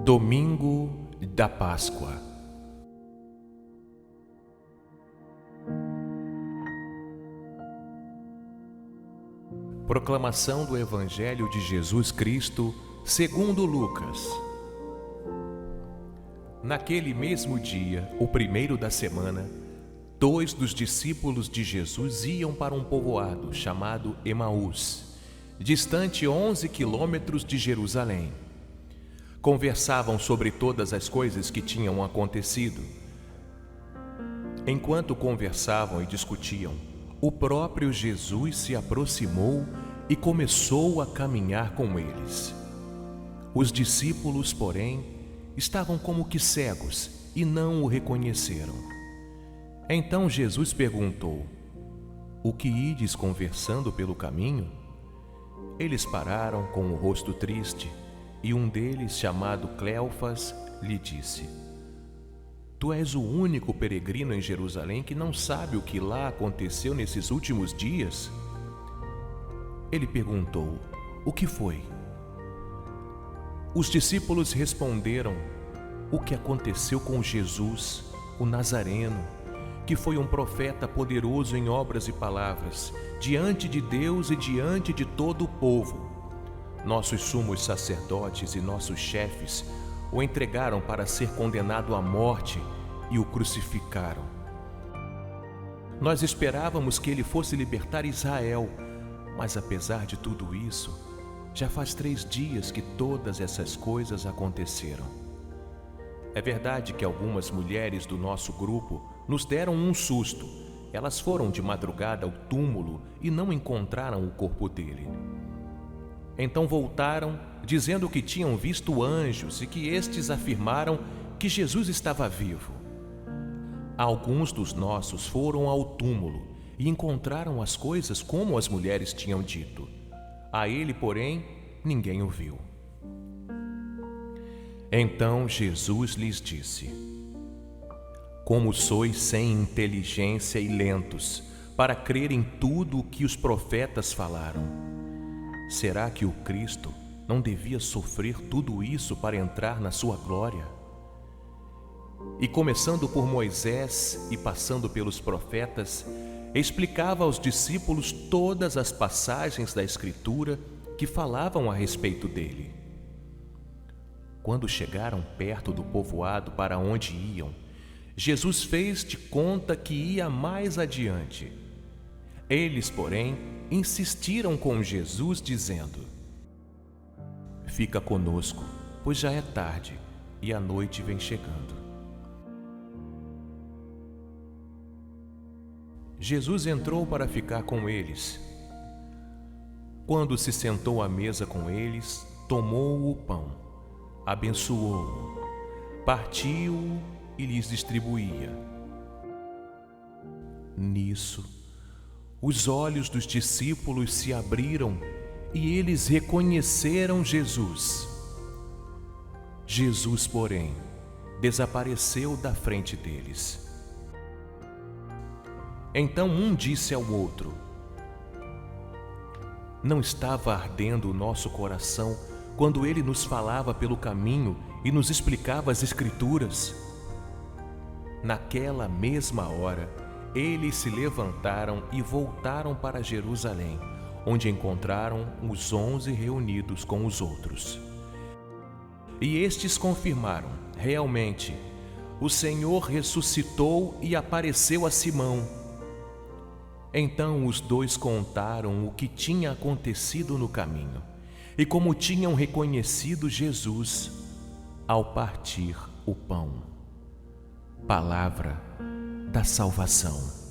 Domingo da Páscoa. Proclamação do Evangelho de Jesus Cristo segundo Lucas. Naquele mesmo dia, o primeiro da semana, 2 dos discípulos de Jesus iam para um povoado chamado Emaús, distante 11 quilômetros de Jerusalém. Conversavam sobre todas as coisas que tinham acontecido. Enquanto conversavam e discutiam, o próprio Jesus se aproximou e começou a caminhar com eles. Os discípulos, porém, estavam como que cegos e não o reconheceram. Então Jesus perguntou: "O que ides conversando pelo caminho?" Eles pararam com o rosto triste, e um deles, chamado Cleofas, lhe disse: "Tu és o único peregrino em Jerusalém que não sabe o que lá aconteceu nesses últimos dias?" Ele perguntou: "O que foi?" Os discípulos responderam: "O que aconteceu com Jesus, o Nazareno, que foi um profeta poderoso em obras e palavras, diante de Deus e diante de todo o povo. Nossos sumos sacerdotes e nossos chefes o entregaram para ser condenado à morte e o crucificaram. Nós esperávamos que ele fosse libertar Israel, mas apesar de tudo isso, já faz 3 dias que todas essas coisas aconteceram. É verdade que algumas mulheres do nosso grupo nos deram um susto. Elas foram de madrugada ao túmulo e não encontraram o corpo dele. Então voltaram, dizendo que tinham visto anjos e que estes afirmaram que Jesus estava vivo. Alguns dos nossos foram ao túmulo e encontraram as coisas como as mulheres tinham dito. A ele, porém, ninguém o viu." Então Jesus lhes disse: "Como sois sem inteligência e lentos para crer em tudo o que os profetas falaram. Será que o Cristo não devia sofrer tudo isso para entrar na sua glória? E começando por Moisés e passando pelos profetas, explicava aos discípulos todas as passagens da Escritura que falavam a respeito dele. Quando chegaram perto do povoado para onde iam, Jesus fez de conta que ia mais adiante. Eles, porém, insistiram com Jesus, dizendo: "Fica conosco, pois já é tarde e a noite vem chegando." Jesus entrou para ficar com eles. Quando se sentou à mesa com eles, tomou o pão, abençoou-o, partiu-o e lhes distribuía. Nisso, os olhos dos discípulos se abriram e eles reconheceram Jesus. Jesus, porém, desapareceu da frente deles. Então um disse ao outro: "Não estava ardendo o nosso coração quando ele nos falava pelo caminho e nos explicava as Escrituras?" Naquela mesma hora, eles se levantaram e voltaram para Jerusalém, onde encontraram os 11 reunidos com os outros. E estes confirmaram: "Realmente, o Senhor ressuscitou e apareceu a Simão." Então os 2 contaram o que tinha acontecido no caminho e como tinham reconhecido Jesus ao partir o pão. Palavra da salvação.